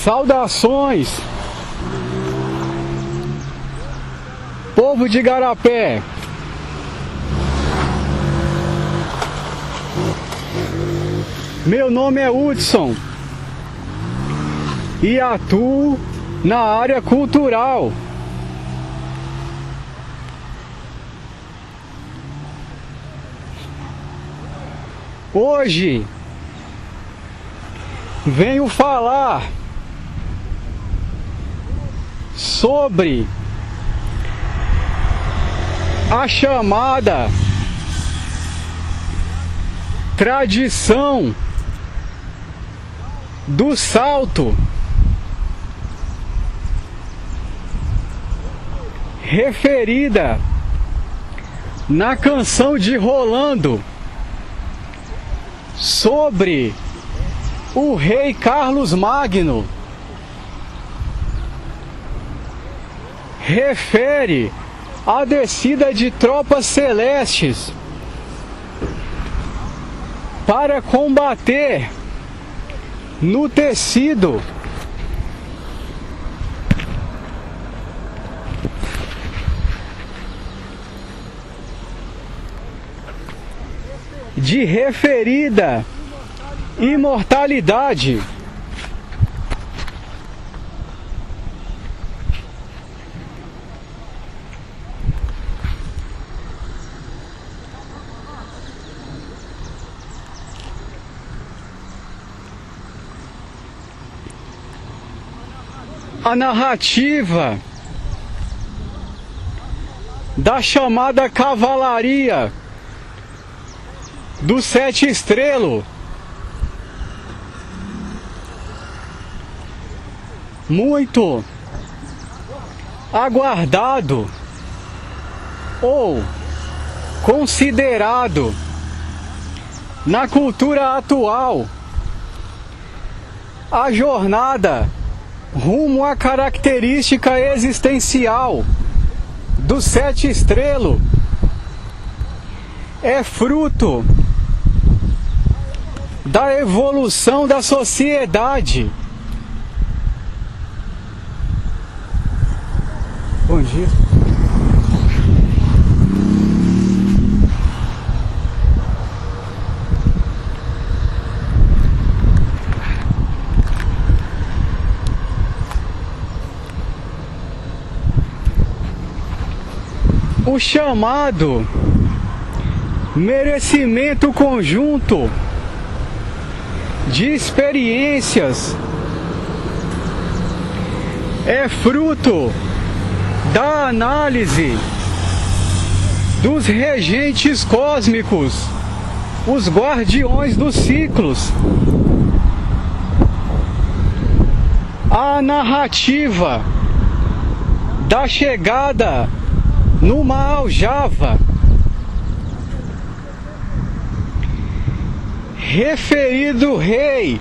Saudações, povo de Igarapé. Meu nome é Hudson e atuo na área cultural. Hoje venho falar sobre a chamada tradição do salto, referida na canção de Rolando sobre o rei Carlos Magno. Refere à descida de tropas celestes para combater no tecido de referida imortalidade. A narrativa da chamada cavalaria do Sete Estrelo, muito aguardado ou considerado na cultura atual, a jornada rumo à característica existencial do Sete Estrelo é fruto da evolução da sociedade. Bom dia. O chamado merecimento conjunto de experiências é fruto da análise dos regentes cósmicos, os guardiões dos ciclos. A narrativa da chegada numa aljava, referido rei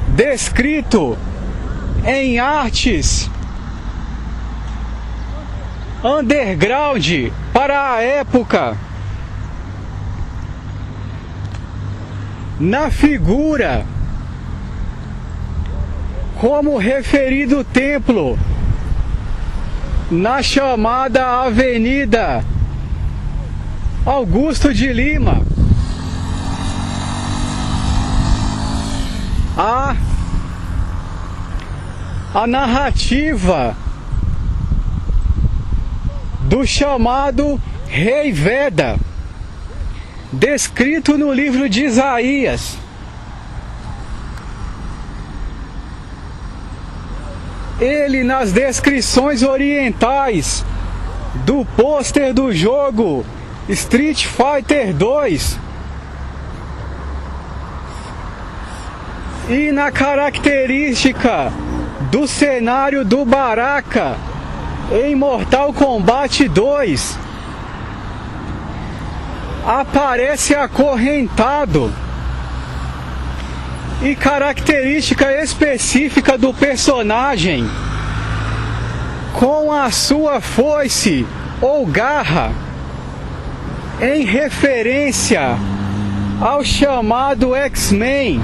descrito em artes underground para a época, na figura como referido templo na chamada Avenida Augusto de Lima. A narrativa do chamado Rei Veda, descrito no livro de Isaías. Ele, nas descrições orientais do pôster do jogo Street Fighter 2 e na característica do cenário do Baraka em Mortal Kombat 2, aparece acorrentado, e característica específica do personagem com a sua foice ou garra, em referência ao chamado X-Men,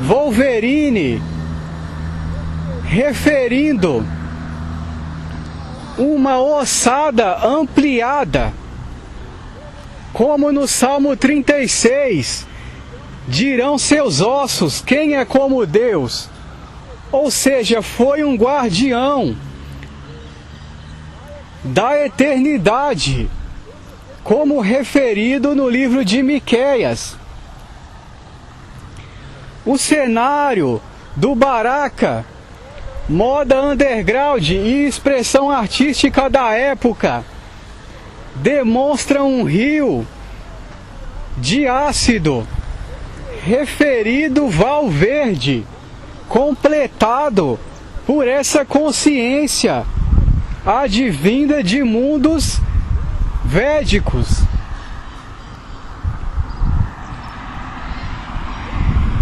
Wolverine referindo uma ossada ampliada, como no Salmo 36, dirão seus ossos, quem é como Deus? Ou seja, foi um guardião da eternidade, como referido no livro de Miqueias. O cenário do Baraka, moda underground e expressão artística da época, demonstra um rio de ácido, referido Val Verde, completado por essa consciência advinda de mundos védicos.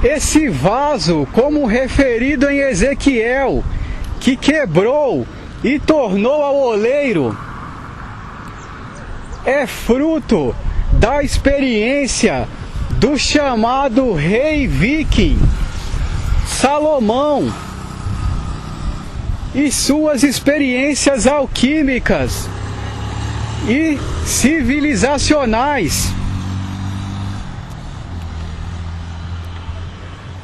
Esse vaso, como referido em Ezequiel, que quebrou e tornou ao oleiro, é fruto da experiência do chamado rei viking Salomão e suas experiências alquímicas e civilizacionais.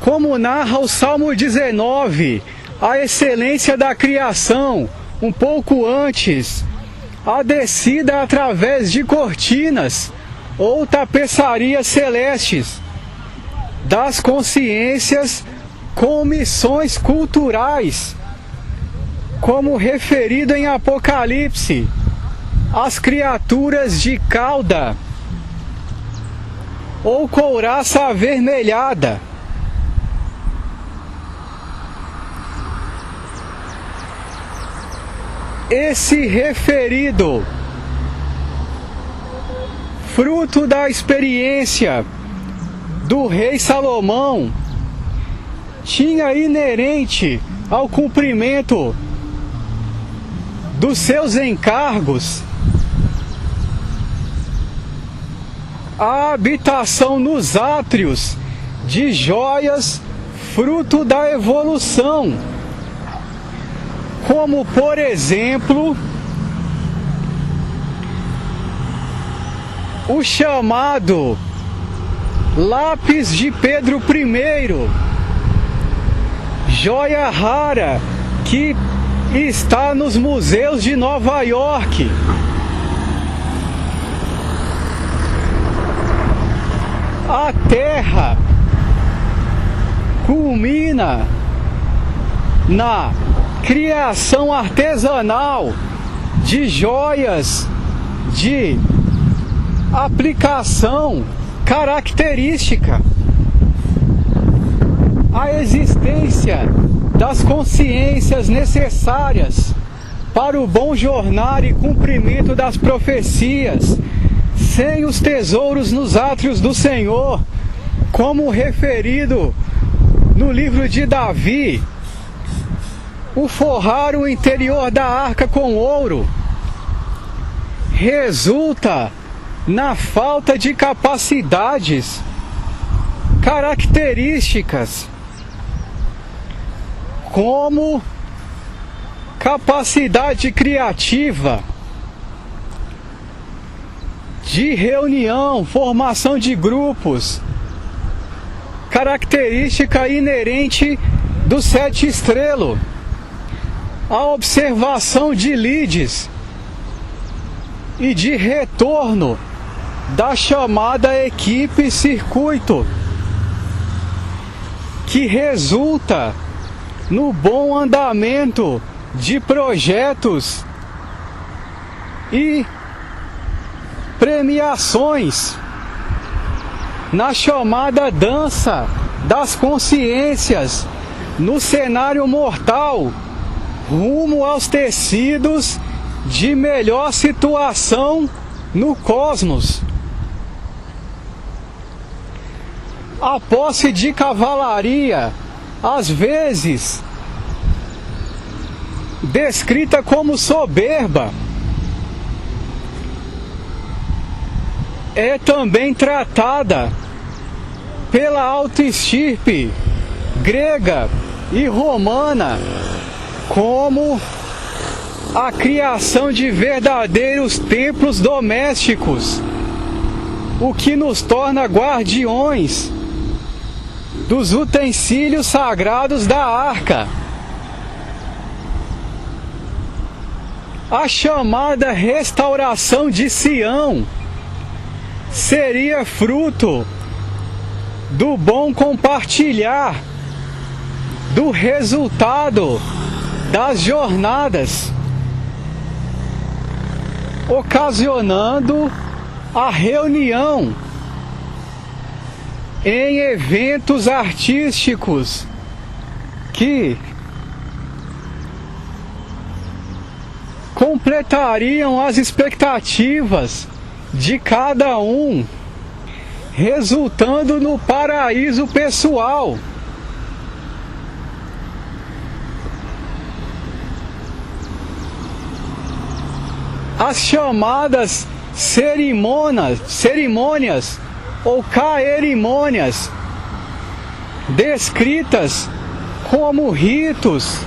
Como narra o Salmo 19, a excelência da criação, um pouco antes, a descida através de cortinas ou tapeçarias celestes das consciências com missões culturais, como referido em Apocalipse, as criaturas de cauda ou couraça avermelhada. Esse referido, fruto da experiência do rei Salomão, tinha inerente ao cumprimento dos seus encargos a habitação nos átrios de joias, fruto da evolução, como por exemplo o chamado lápis de Pedro I, joia rara que está nos museus de Nova York. A Terra culmina na criação artesanal de joias de aplicação característica. A existência das consciências necessárias para o bom jornar e cumprimento das profecias, sem os tesouros nos átrios do Senhor, como referido no livro de Davi, o forrar o interior da arca com ouro resulta na falta de capacidades características, como capacidade criativa, de reunião, formação de grupos, característica inerente do 7 estrelo, a observação de leads e de retorno da chamada equipe circuito, que resulta no bom andamento de projetos e premiações, na chamada dança das consciências, no cenário mortal, rumo aos tecidos de melhor situação no cosmos. A posse de cavalaria, às vezes descrita como soberba, é também tratada pela alta estirpe grega e romana como a criação de verdadeiros templos domésticos, o que nos torna guardiões dos utensílios sagrados da arca. A chamada restauração de Sião seria fruto do bom compartilhar do resultado das jornadas, ocasionando a reunião em eventos artísticos que completariam as expectativas de cada um, resultando no paraíso pessoal. As chamadas cerimônias ou caerimônias, descritas como ritos,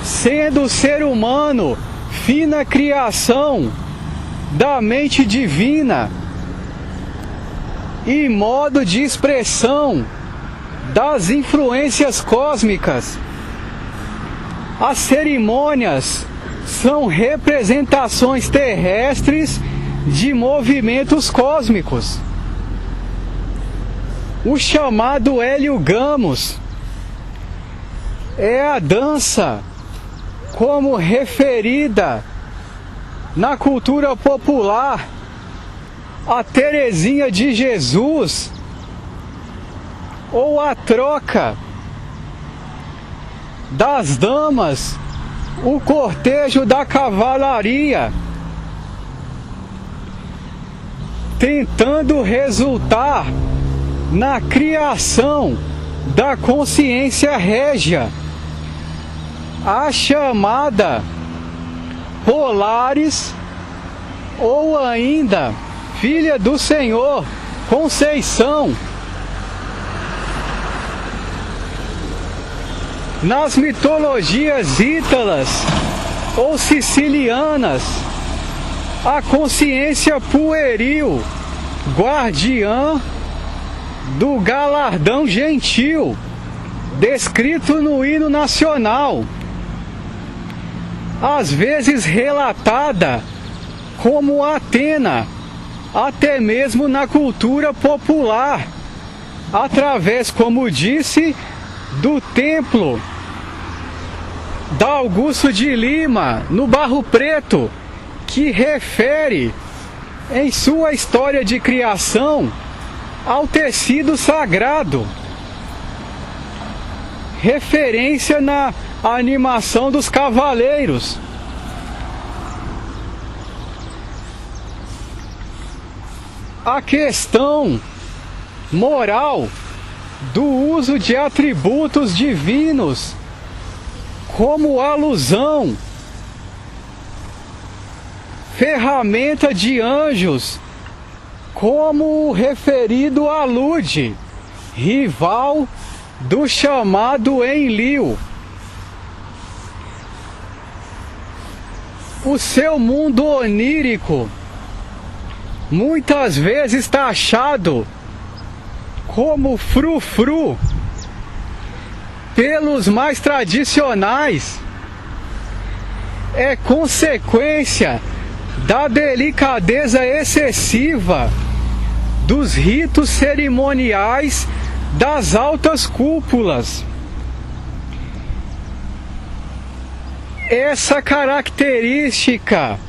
sendo o ser humano fina criação da mente divina e modo de expressão das influências cósmicas. As cerimônias são representações terrestres de movimentos cósmicos. O chamado Hélio Gamos é a dança como referida na cultura popular a Terezinha de Jesus, ou a troca das damas, o cortejo da cavalaria, tentando resultar na criação da consciência régia, a chamada Polaris, ou ainda Filha do Senhor Conceição. Nas mitologias ítalas ou sicilianas, a consciência pueril, guardiã do galardão gentil, descrito no hino nacional, às vezes relatada como Atena, até mesmo na cultura popular, através, como disse, do templo da Augusto de Lima, no Barro Preto, que refere em sua história de criação ao tecido sagrado, referência na animação dos cavaleiros. A questão moral do uso de atributos divinos como alusão, ferramenta de anjos, como o referido alude, rival do chamado Enlil. O seu mundo onírico, muitas vezes taxado como frufru pelos mais tradicionais, é consequência da delicadeza excessiva dos ritos cerimoniais das altas cúpulas. Essa característica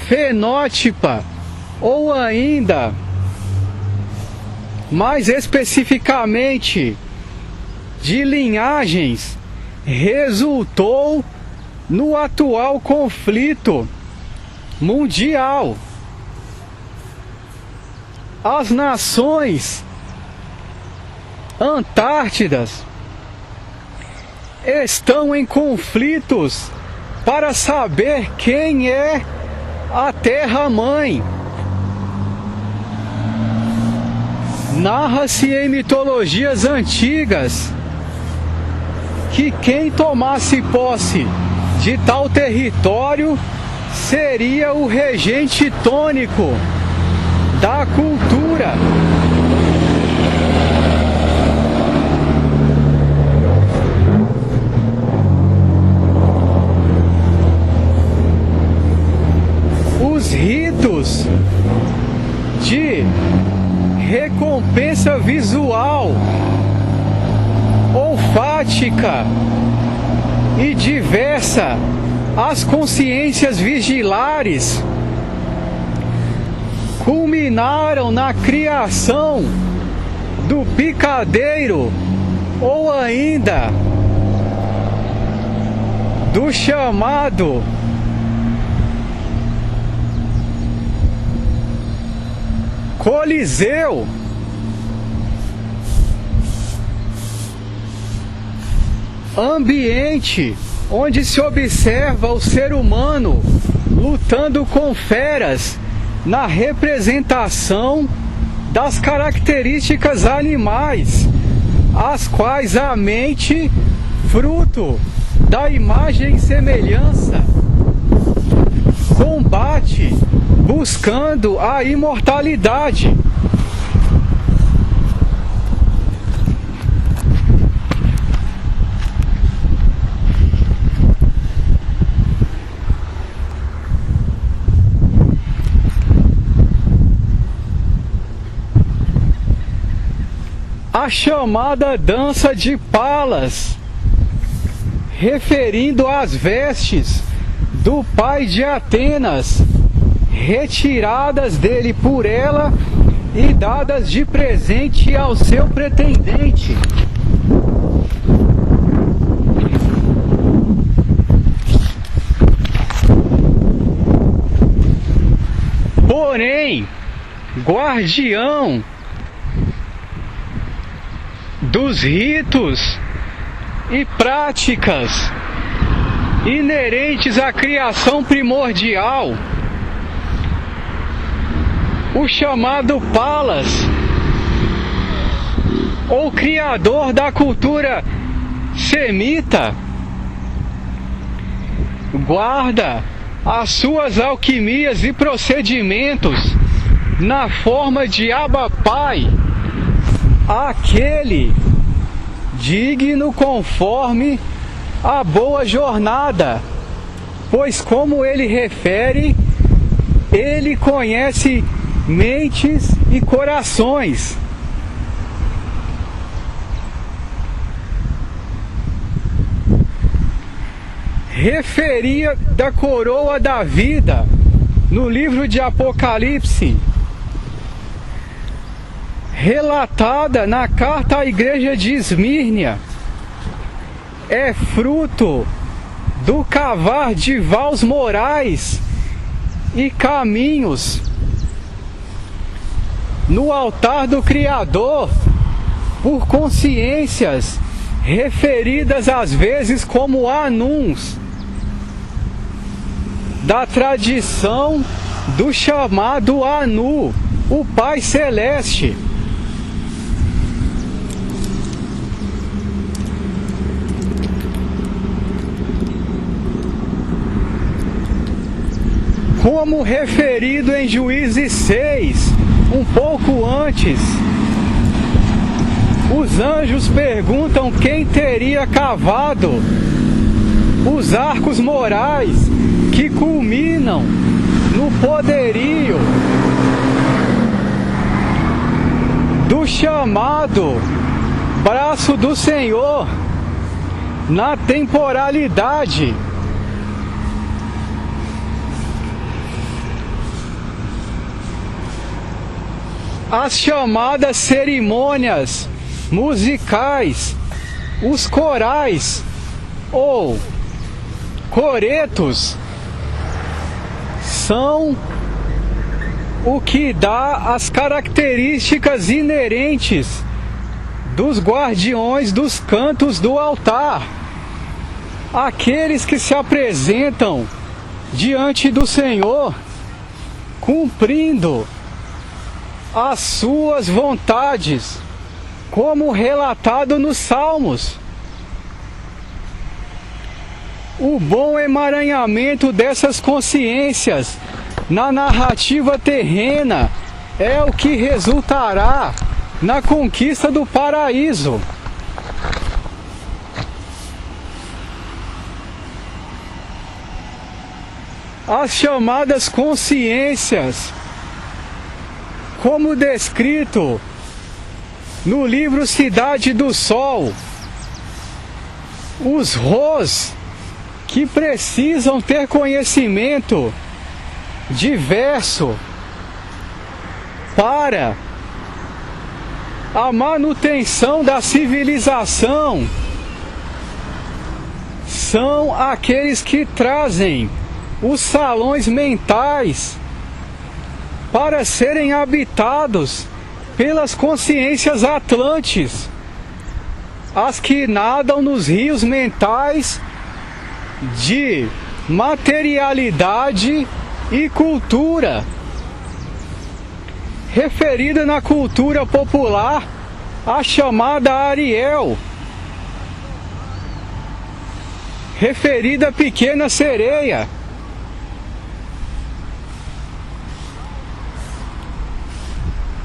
fenótipa, ou ainda mais especificamente de linhagens, resultou no atual conflito mundial. As nações antártidas estão em conflitos para saber quem é a Terra-mãe. Narra-se em mitologias antigas que quem tomasse posse de tal território seria o regente tônico da cultura. Os ritos de recompensa visual, olfática e diversa, as consciências vigilares, culminaram na criação do picadeiro, ou ainda do chamado Coliseu. Ambiente onde se observa o ser humano lutando com feras na representação das características animais, as quais a mente, fruto da imagem e semelhança, combate buscando a imortalidade. A chamada dança de Palas, referindo às vestes do pai de Atenas, retiradas dele por ela e dadas de presente ao seu pretendente. Porém, guardião dos ritos e práticas inerentes à criação primordial, o chamado Palas, ou criador da cultura semita, guarda as suas alquimias e procedimentos na forma de Abba Pai, aquele digno conforme a boa jornada, pois, como ele refere, ele conhece mentes e corações. Referia da coroa da vida no livro de Apocalipse, relatada na carta à igreja de Esmírnia, é fruto do cavar de vãos morais e caminhos no altar do Criador por consciências referidas às vezes como Anuns, da tradição do chamado Anu, o Pai Celeste. Como referido em Juízes 6, um pouco antes, os anjos perguntam quem teria cavado os arcos morais que culminam no poderio do chamado braço do Senhor na temporalidade. As chamadas cerimônias musicais, os corais ou coretos, são o que dá as características inerentes dos guardiões dos cantos do altar, aqueles que se apresentam diante do Senhor, cumprindo as suas vontades, como relatado nos Salmos. O bom emaranhamento dessas consciências na narrativa terrena é o que resultará na conquista do paraíso. As chamadas consciências, como descrito no livro Cidade do Sol, os Rôs que precisam ter conhecimento diverso para a manutenção da civilização, são aqueles que trazem os salões mentais para serem habitados pelas consciências atlantes, as que nadam nos rios mentais de materialidade e cultura, referida na cultura popular a chamada Ariel, referida pequena sereia.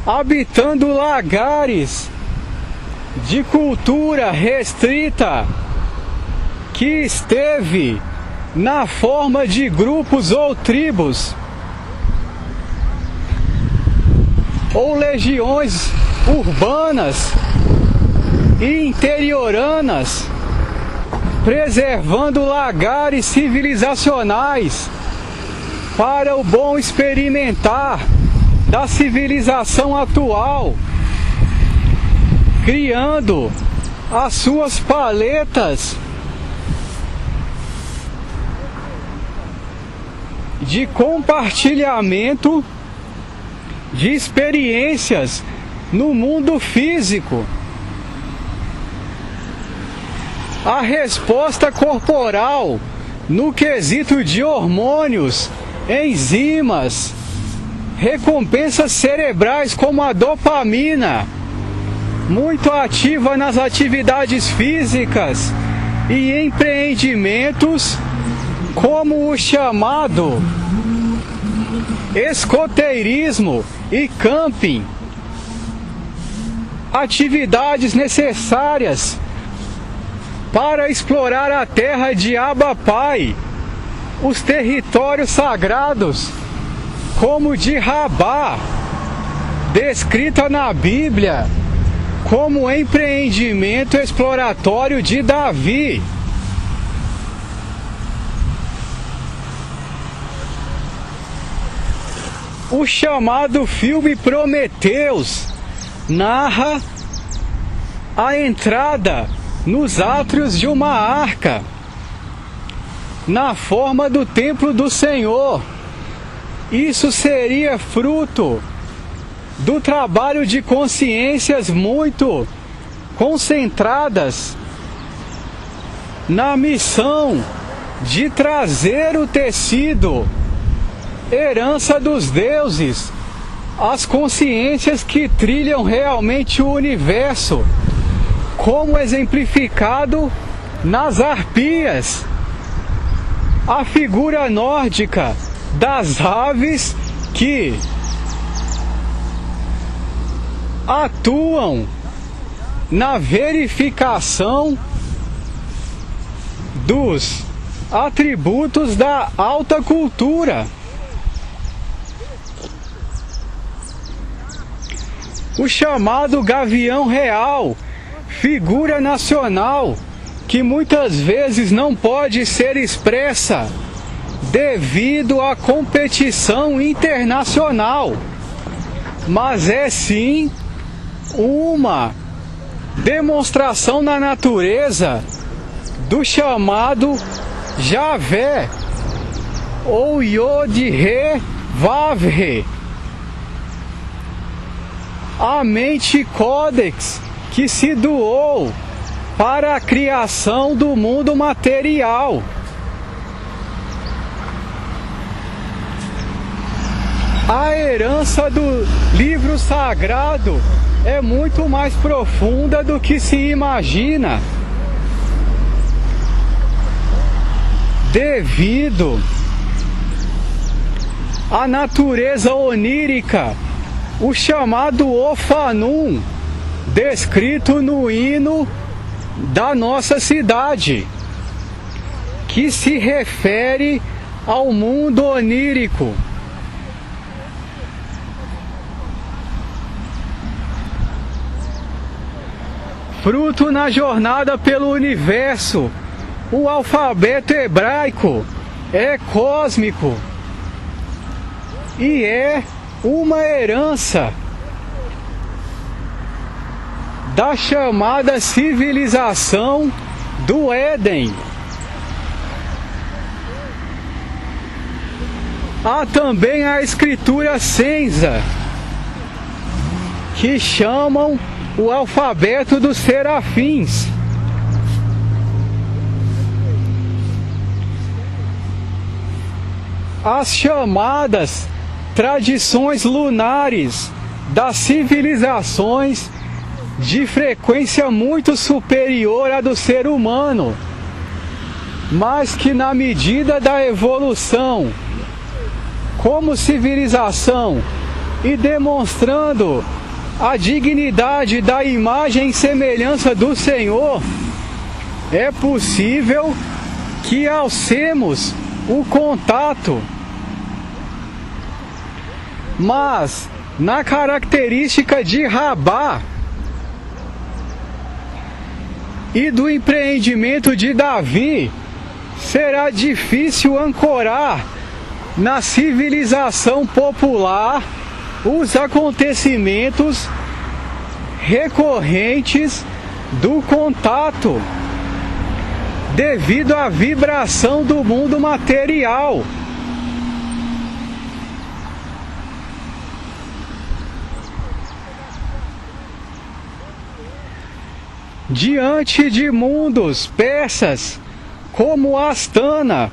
Habitando lagares de cultura restrita que esteve na forma de grupos ou tribos ou legiões urbanas e interioranas, preservando lagares civilizacionais para o bom experimentar da civilização atual, criando as suas paletas de compartilhamento de experiências no mundo físico. A resposta corporal no quesito de hormônios, enzimas, recompensas cerebrais como a dopamina, muito ativa nas atividades físicas e empreendimentos como o chamado escoteirismo e camping, atividades necessárias para explorar a terra de Abba Pai, os territórios sagrados, como de Rabá, descrita na Bíblia como empreendimento exploratório de Davi. O chamado filme Prometeus narra a entrada nos átrios de uma arca, na forma do templo do Senhor. Isso seria fruto do trabalho de consciências muito concentradas na missão de trazer o tecido, herança dos deuses, as consciências que trilham realmente o universo, como exemplificado nas arpias, a figura nórdica das aves que atuam na verificação dos atributos da alta cultura. O chamado gavião real, figura nacional, que muitas vezes não pode ser expressa devido à competição internacional, mas é sim uma demonstração na natureza do chamado Javé, ou Yod-He Vav-He, a mente códex que se doou para a criação do mundo material. A herança do livro sagrado é muito mais profunda do que se imagina. devido à natureza onírica, o chamado Ofanum, descrito no hino da nossa cidade, que se refere ao mundo onírico. Fruto na jornada pelo universo, o alfabeto hebraico é cósmico e é uma herança da chamada civilização do Éden. Há também a escritura Senza, que chamam o alfabeto dos serafins. As chamadas tradições lunares das civilizações de frequência muito superior à do ser humano, mas que na medida da evolução como civilização e demonstrando a dignidade da imagem e semelhança do Senhor, é possível que alcemos o contato. Mas, na característica de Rabá e do empreendimento de Davi, será difícil ancorar na civilização popular os acontecimentos recorrentes do contato, devido à vibração do mundo material. Diante de mundos persas como Astana,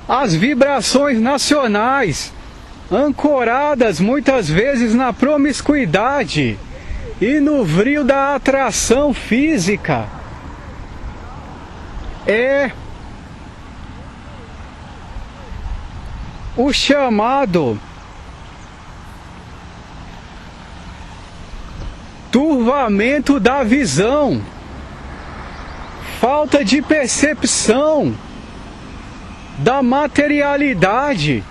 as vibrações nacionais, ancoradas muitas vezes na promiscuidade e no vril da atração física, é o chamado turvamento da visão, falta de percepção da materialidade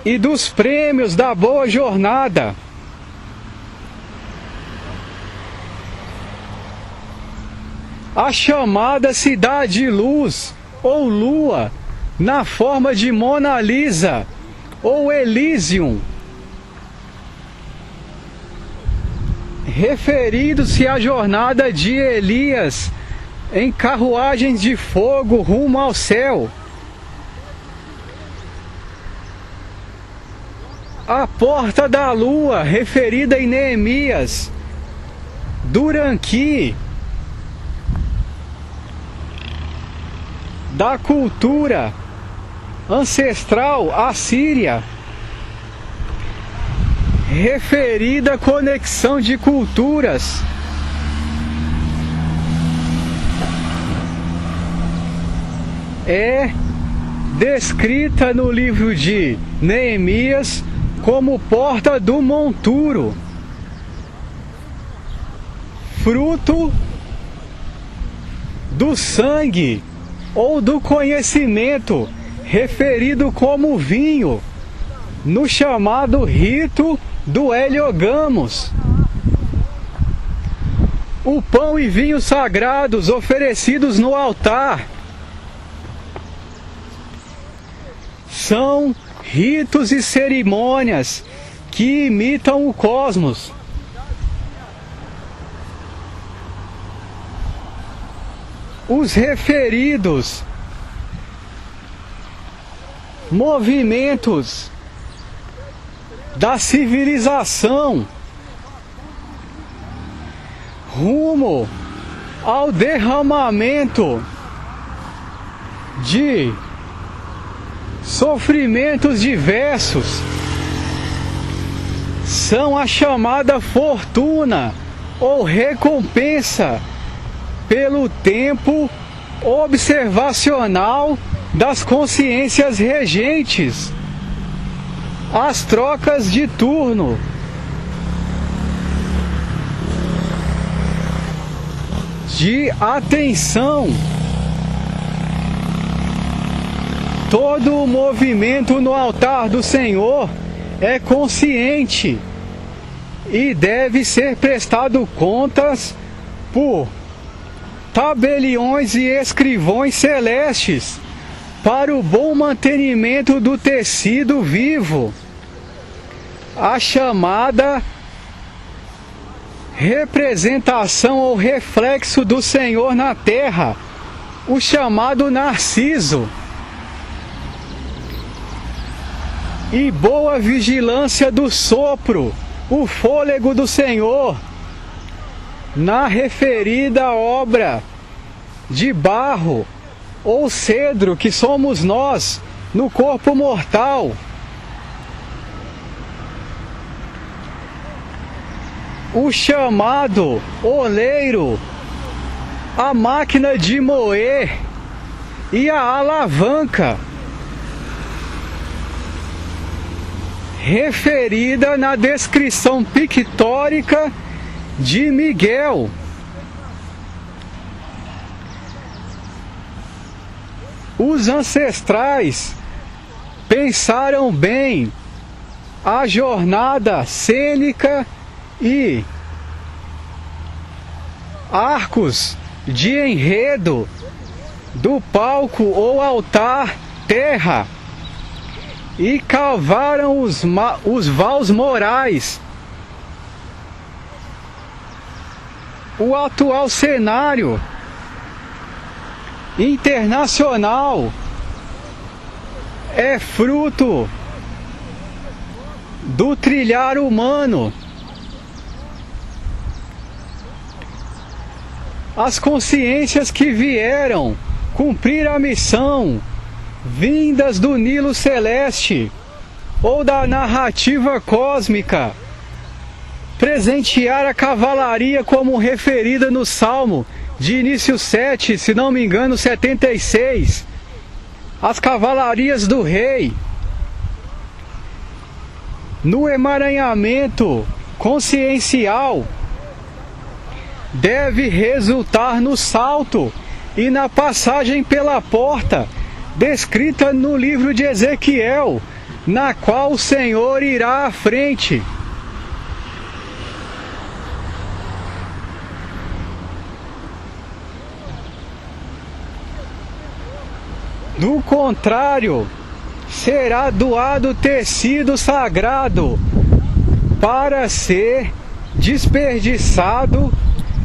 e dos prêmios da boa jornada. A chamada cidade-luz ou lua, na forma de Mona Lisa ou Elysium, referindo-se à jornada de Elias em carruagens de fogo rumo ao céu. A porta da lua, referida em Neemias, Duranqui, da cultura ancestral assíria, referida à conexão de culturas. É descrita no livro de Neemias como porta do monturo, fruto do sangue ou do conhecimento, referido como vinho, no chamado rito do Heliogamos. O pão e vinho sagrados oferecidos no altar são ritos e cerimônias que imitam o cosmos. Os referidos movimentos da civilização rumo ao derramamento de sofrimentos diversos são a chamada fortuna ou recompensa pelo tempo observacional das consciências regentes, as trocas de turno, de atenção, todo o movimento no altar do Senhor é consciente e deve ser prestado contas por tabeliões e escrivões celestes para o bom mantenimento do tecido vivo. A chamada representação ou reflexo do Senhor na terra, o chamado Narciso, e boa vigilância do sopro, o fôlego do Senhor, na referida obra de barro ou cedro que somos nós no corpo mortal. O chamado oleiro, a máquina de moer e a alavanca, referida na descrição pictórica de Miguel. Os ancestrais pensaram bem a jornada cênica e arcos de enredo do palco ou altar terra e cavaram os vãos morais. O atual cenário internacional é fruto do trilhar humano. As consciências que vieram cumprir a missão, vindas do Nilo Celeste ou da narrativa cósmica, presentear a cavalaria como referida no Salmo de início 7, se não me engano 76, as cavalarias do rei, no emaranhamento consciencial, deve resultar no salto e na passagem pela porta descrita no livro de Ezequiel, na qual o Senhor irá à frente. Do contrário, será doado tecido sagrado para ser desperdiçado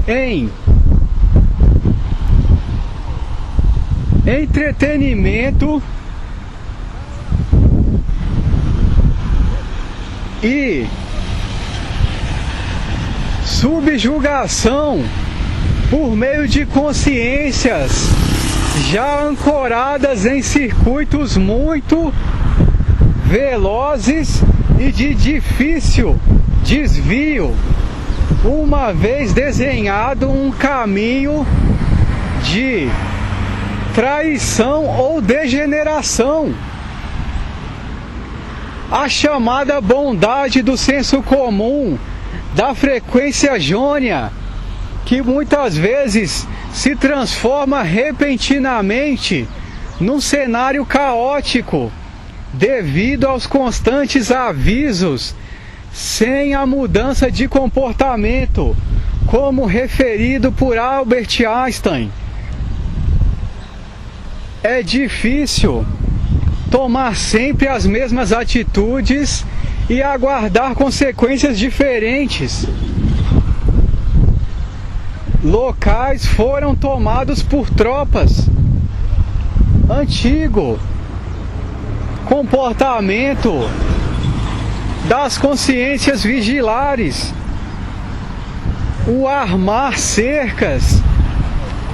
em entretenimento e subjugação por meio de consciências já ancoradas em circuitos muito velozes e de difícil desvio, uma vez desenhado um caminho de traição ou degeneração. A chamada bondade do senso comum, da frequência jônia, que muitas vezes se transforma repentinamente num cenário caótico, devido aos constantes avisos, sem a mudança de comportamento, como referido por Albert Einstein. É difícil tomar sempre as mesmas atitudes e aguardar consequências diferentes. Locais foram tomados por tropas. Antigo comportamento das consciências vigilares, o armar cercas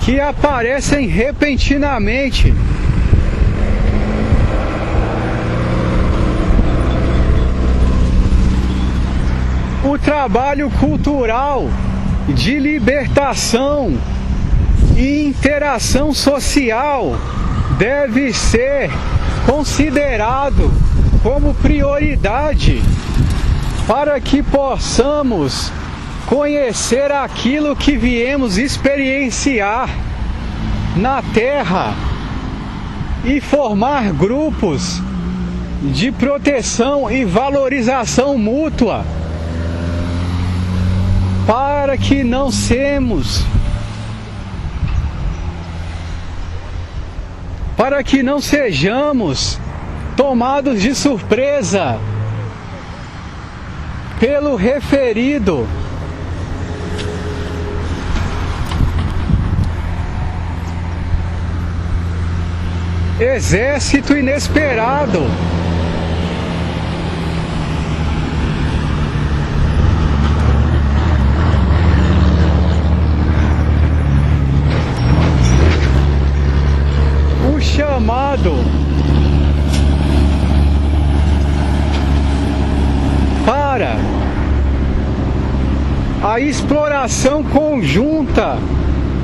que aparecem repentinamente. O trabalho cultural de libertação e interação social deve ser considerado como prioridade para que possamos conhecer aquilo que viemos experienciar na Terra e formar grupos de proteção e valorização mútua, para que não sejamos tomados de surpresa pelo referido exército inesperado. O chamado para a exploração conjunta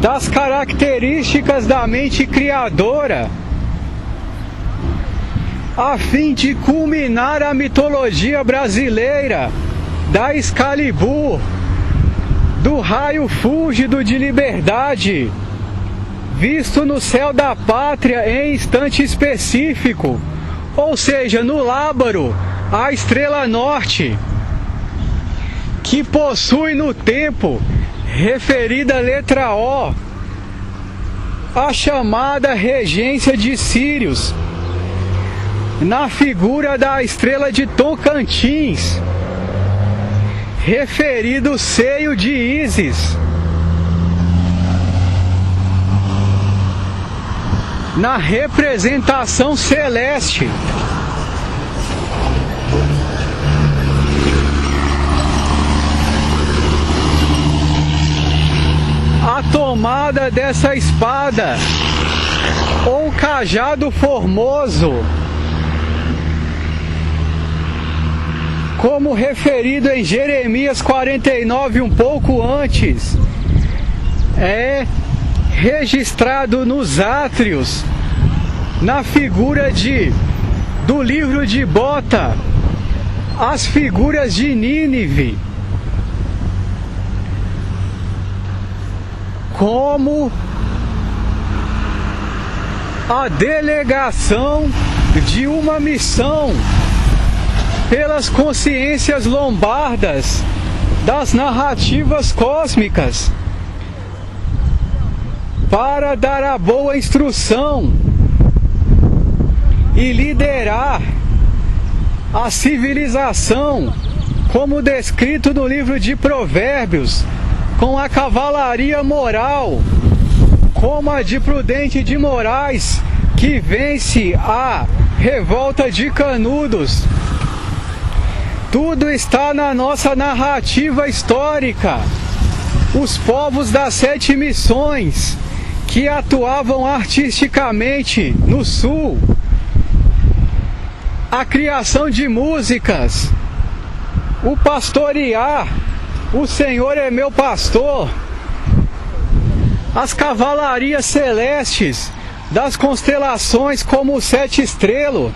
das características da mente criadora, a fim de culminar a mitologia brasileira da Excalibur, do raio fúlgido de liberdade, visto no céu da pátria em instante específico, ou seja, no Lábaro, a estrela norte, que possui no tempo, referida letra O, a chamada regência de Sírios, na figura da estrela de Tocantins, referido seio de Ísis, na representação celeste. A tomada dessa espada, ou cajado formoso, como referido em Jeremias 49, um pouco antes, é registrado nos átrios, na figura do livro de Bota, as figuras de Nínive, como a delegação de uma missão pelas consciências lombardas das narrativas cósmicas, para dar a boa instrução e liderar a civilização, como descrito no livro de Provérbios, com a cavalaria moral, como a de Prudente de Moraes, que vence a revolta de Canudos. Tudo está na nossa narrativa histórica. Os povos das 7 missões que atuavam artisticamente no sul, a criação de músicas, o pastorear, o Senhor é meu pastor, as cavalarias celestes das constelações como o 7 estrelo,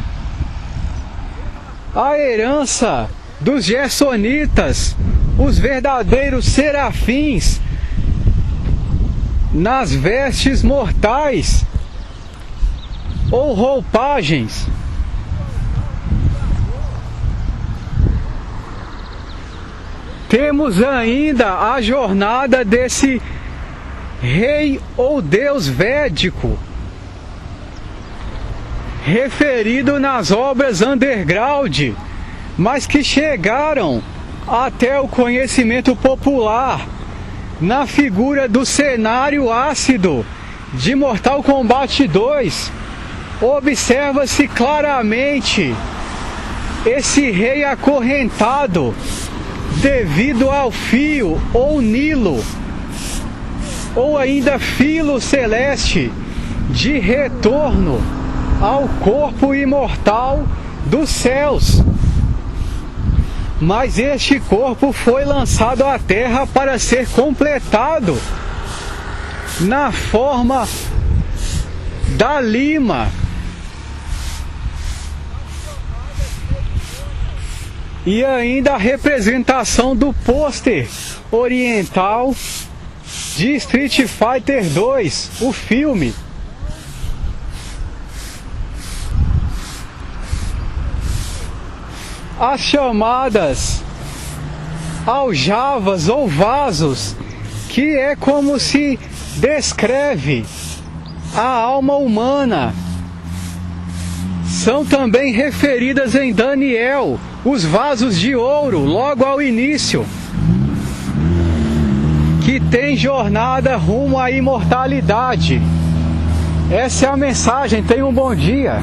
a herança dos gersonitas, os verdadeiros serafins, nas vestes mortais ou roupagens. Temos ainda a jornada desse rei ou deus védico, referido nas obras underground, mas que chegaram até o conhecimento popular, na figura do cenário ácido de Mortal Kombat 2. Observa-se claramente esse rei acorrentado devido ao fio ou Nilo, ou ainda filo celeste, de retorno ao corpo imortal dos céus. Mas este corpo foi lançado à terra para ser completado na forma da lima. E ainda a representação do pôster oriental de Street Fighter 2, o filme. As chamadas aljavas ou vasos, que é como se descreve a alma humana, são também referidas em Daniel, os vasos de ouro, logo ao início, que tem jornada rumo à imortalidade. Essa é a mensagem. Tenha um bom dia.